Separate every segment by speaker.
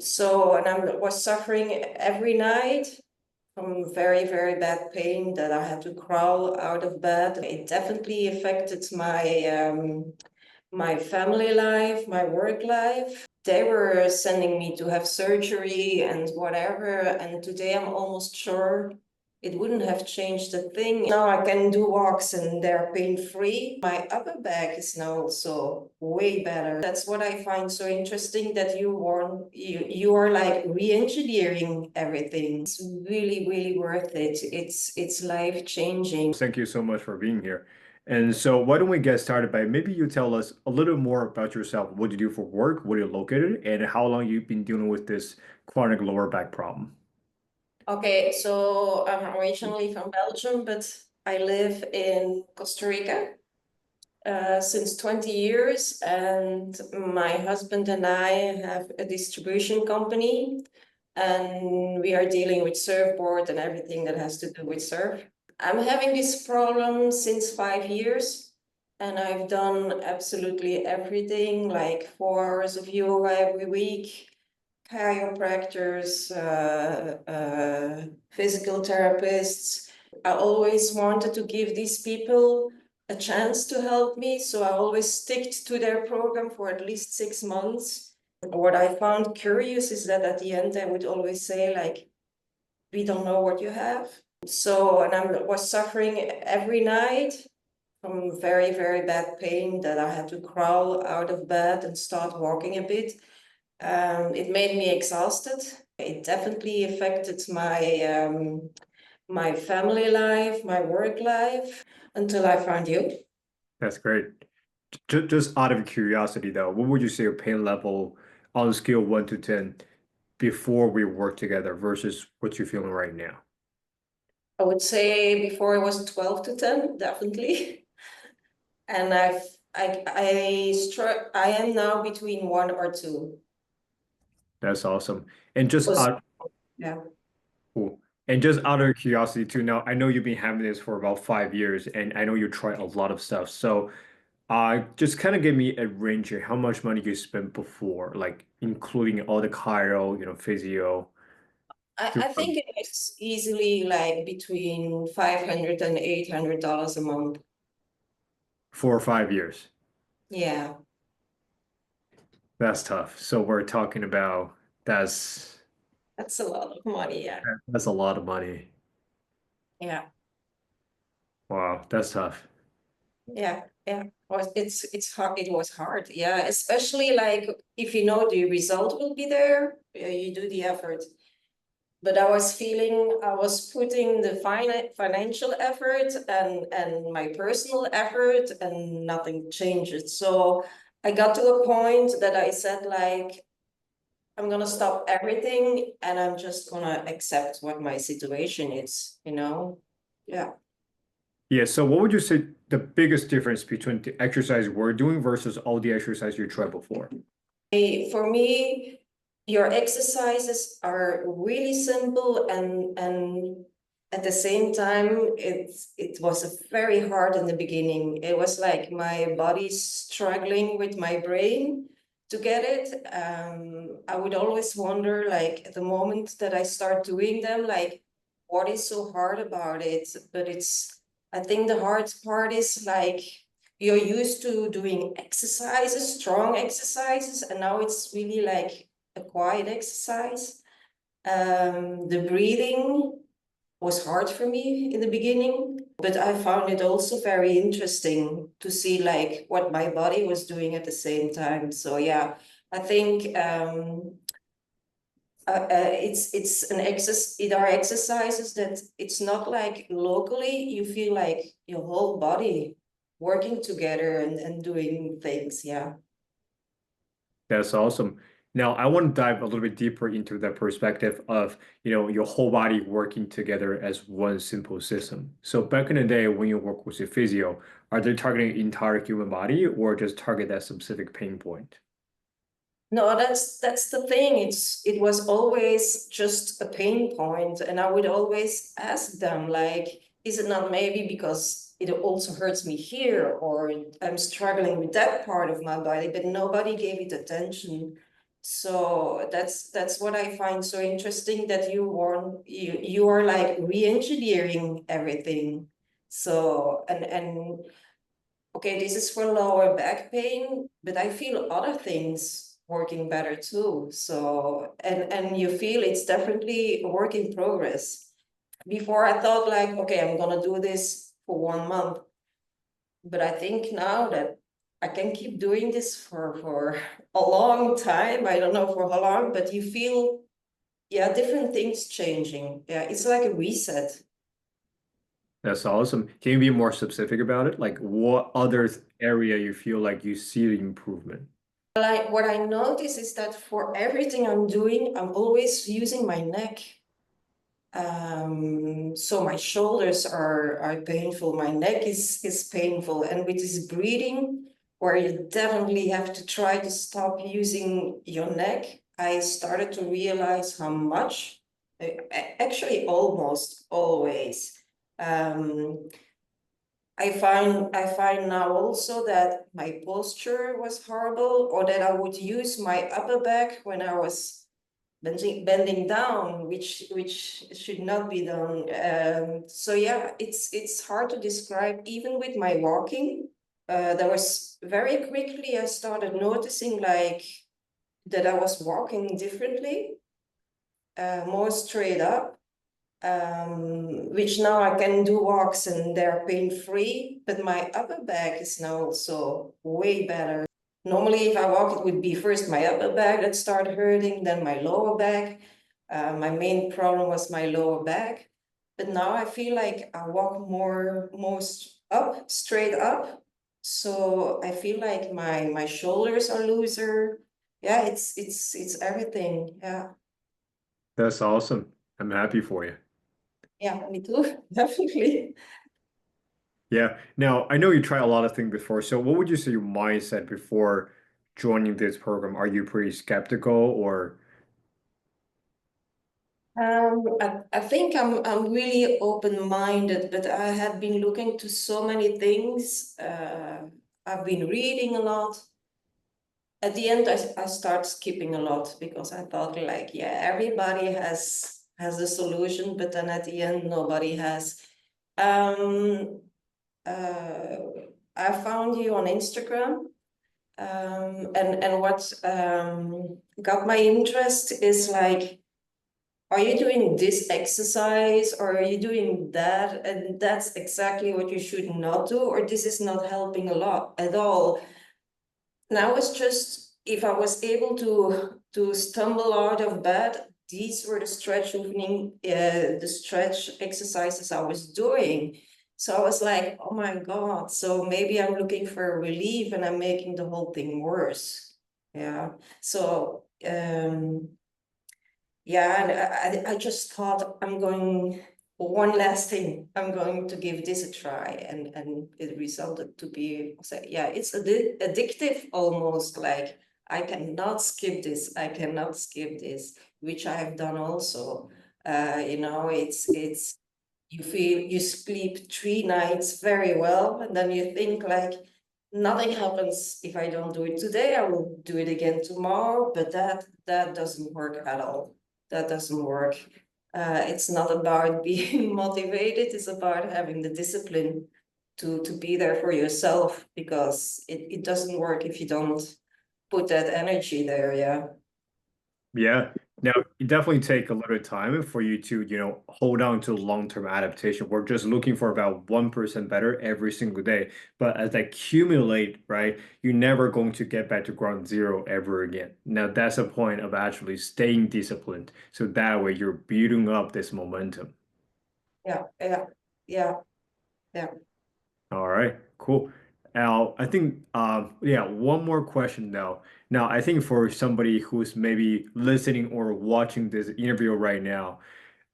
Speaker 1: And I was suffering every night from very, very bad pain that I had to crawl out of bed. It definitely affected my family life, my work life. They were sending me to have surgery and whatever, and today I'm almost sure it wouldn't have changed a thing. Now I can do walks and they're pain-free. My upper back is now also way better. That's what I find so interesting, that you are like re-engineering everything. It's really, really worth it. It's life-changing.
Speaker 2: Thank you so much for being here. And so why don't we get started by maybe you tell us a little more about yourself, what you do for work, where you're located, and how long you've been dealing with this chronic lower back problem.
Speaker 1: Okay, so I'm originally from Belgium, but I live in Costa Rica since 20 years, and my husband and I have a distribution company, and we are dealing with surfboard and everything that has to do with surf. I'm having this problem since 5 years, and I've done absolutely everything, like 4 hours of yoga every week, chiropractors, physical therapists. I always wanted to give these people a chance to help me, so I always sticked to their program for at least 6 months. What I found curious is that at the end I would always say, like, we don't know what you have. And I was suffering every night from very, very bad pain that I had to crawl out of bed and start walking a bit. It made me exhausted. It definitely affected my family life, my work life, until I found you.
Speaker 2: That's great. Just out of curiosity, though, what would you say your pain level on a scale of 1 to 10 before we work together versus what you're feeling right now?
Speaker 1: I would say before it was 12 to 10, definitely. And I am now between 1 or 2.
Speaker 2: That's awesome. And just
Speaker 1: Was
Speaker 2: out
Speaker 1: Yeah.
Speaker 2: Cool. And just out of curiosity too, now I know you've been having this for about 5 years, and I know you try a lot of stuff. So, just kind of give me a range here. How much money you spent before, like including all the Chiro, physio, to
Speaker 1: I think it was easily like between $500 and $800 a month.
Speaker 2: 4 or 5 years.
Speaker 1: Yeah,
Speaker 2: That's tough. So we're talking about that's
Speaker 1: that's a lot of money. Yeah,
Speaker 2: that's a lot of money.
Speaker 1: yeah,
Speaker 2: Wow, that's tough.
Speaker 1: yeah. It's hard. It was hard. Yeah, especially like if you know the result will be there, you do the effort. But I was feeling I was putting the financial effort and my personal effort, and nothing changed. So I got to a point that I said, like, I'm gonna stop everything and I'm just gonna accept what my situation is. Yeah.
Speaker 2: Yeah, so what would you say the biggest difference between the exercise we're doing versus all the exercise you tried before?
Speaker 1: For me, your exercises are really simple, and at the same time, it was very hard in the beginning. It was like my body struggling with my brain to get it. I would always wonder, like, at the moment that I start doing them, like, what is so hard about it? But I think the hard part is like you're used to doing exercises, strong exercises, and now it's really like a quiet exercise. The breathing was hard for me in the beginning, but I found it also very interesting to see like what my body was doing at the same time. So yeah, I think it are exercises that it's not like locally you feel like your whole body working together and doing things. Yeah.
Speaker 2: That's awesome. Now, I want to dive a little bit deeper into the perspective of, your whole body working together as one simple system. So back in the day when you work with a physio, are they targeting the entire human body or just target that specific pain point?
Speaker 1: No, that's the thing. It was always just a pain point, and I would always ask them, like, is it not maybe because it also hurts me here, or I'm struggling with that part of my body, but nobody gave it attention. So that's what I find so interesting, that you are like re-engineering everything. So and okay, this is for lower back pain, but I feel other things working better too. So and you feel it's definitely a work in progress. Before I thought like, okay, I'm gonna do this for 1 month, but I think now that I can keep doing this for a long time. I don't know for how long, but you feel, yeah, different things changing. Yeah, it's like a reset.
Speaker 2: That's awesome. Can you be more specific about it? Like what other area you feel like you see the improvement?
Speaker 1: Like what I notice is that for everything I'm doing, I'm always using my neck. So my shoulders are painful, my neck is painful, and with this breathing, where you definitely have to try to stop using your neck, I started to realize how much, actually almost always. Um, I find now also that my posture was horrible, or that I would use my upper back when I was bending down, which should not be done. So yeah, it's hard to describe. Even with my walking, there was very quickly I started noticing like that I was walking differently, more straight up. Which now I can do walks and they're pain-free, but my upper back is now also way better. Normally, if I walk, it would be first my upper back that started hurting, then my lower back. My main problem was my lower back, but now I feel like I walk more most up, straight up. So I feel like my shoulders are looser. Yeah, it's everything. Yeah,
Speaker 2: That's awesome. I'm happy for you.
Speaker 1: yeah, me too, definitely.
Speaker 2: Yeah. Now, I know you tried a lot of things before. So what would you say your mindset before joining this program? Are you pretty skeptical or
Speaker 1: I think I'm really open-minded, but I have been looking to so many things. I've been reading a lot. At the end, I start skipping a lot because I thought like, yeah, everybody has a solution, but then at the end, nobody has. Um, uh, I found you on Instagram, and what got my interest is like, are you doing this exercise or are you doing that? And that's exactly what you should not do, or this is not helping a lot at all. Now it's just, if I was able to stumble out of bed, these were the stretch exercises I was doing. So I was like, oh my God, so maybe I'm looking for relief and I'm making the whole thing worse. Yeah. So yeah, and I just thought I'm going, one last thing, I'm going to give this a try. And it resulted to be, yeah, it's addictive almost, like I cannot skip this, I cannot skip this, which I have done also. It's you feel you sleep 3 nights very well, and then you think like nothing happens if I don't do it today. I will do it again tomorrow, but that doesn't work at all. That doesn't work. It's not about being motivated, it's about having the discipline to be there for yourself, because it doesn't work if you don't put that energy there. Yeah.
Speaker 2: yeah. Now, it definitely take a little time for you to, hold on to long-term adaptation. We're just looking for about 1% better every single day. But as they accumulate, right, you're never going to get back to ground zero ever again. Now, that's the point of actually staying disciplined. So that way you're building up this momentum.
Speaker 1: Yeah, yeah, yeah, yeah.
Speaker 2: All right, cool. Now, I think, yeah, one more question though. Now, I think for somebody who's maybe listening or watching this interview right now,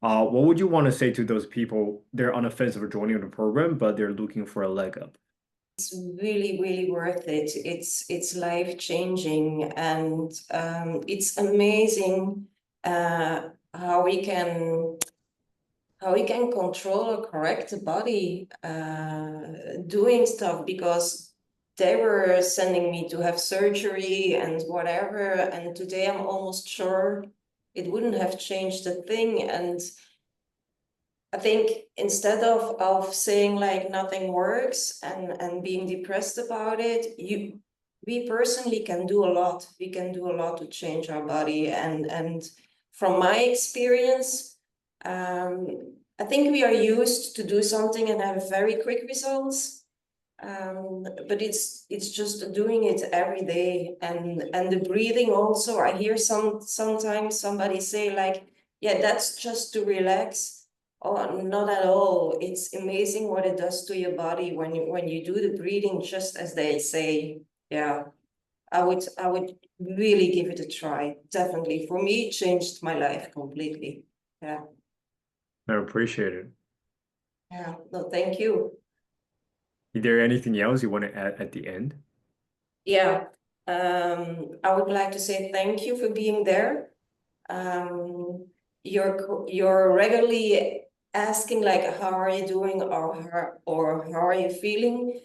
Speaker 2: what would you want to say to those people? They're on the fence of joining the program, but they're looking for a leg up.
Speaker 1: It's really, really worth it. It's life-changing, and it's amazing how we can control or correct the body doing stuff, because they were sending me to have surgery and whatever, and today I'm almost sure it wouldn't have changed a thing. And I think instead of saying like nothing works and being depressed about it, we personally can do a lot. We can do a lot to change our body. And from my experience, I think we are used to do something and have very quick results. But it's just doing it every day, and the breathing also. I hear sometimes somebody say like, yeah, that's just to relax. Oh, not at all. It's amazing what it does to your body when you do the breathing, just as they say. Yeah, I would really give it a try. Definitely. For me, it changed my life completely. Yeah.
Speaker 2: I appreciate it.
Speaker 1: Yeah. No, thank you.
Speaker 2: Is there anything else you want to add at the end?
Speaker 1: Yeah. I would like to say thank you for being there. You're regularly asking like, how are you doing, or how are you feeling?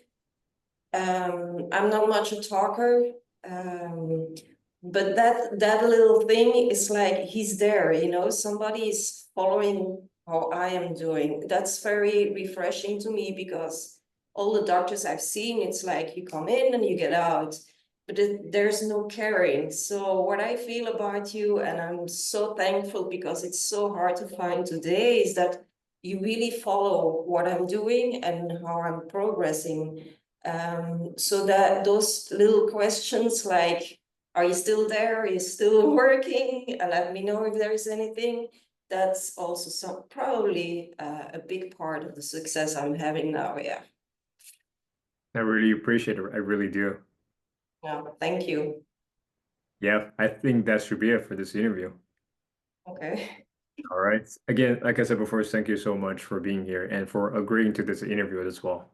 Speaker 1: I'm not much a talker, but that little thing is like, he's there, you know, somebody is following how I am doing. That's very refreshing to me, because all the doctors I've seen, it's like you come in and you get out, but there's no caring. So what I feel about you, and I'm so thankful because it's so hard to find today, is that you really follow what I'm doing and how I'm progressing. So that those little questions like, are you still there? Are you still working? And let me know if there is anything. That's also probably a big part of the success I'm having now. Yeah.
Speaker 2: I really appreciate it. I really do.
Speaker 1: Yeah. Thank you.
Speaker 2: Yeah, I think that should be it for this interview.
Speaker 1: Okay.
Speaker 2: All right. Again, like I said before, thank you so much for being here and for agreeing to this interview as well.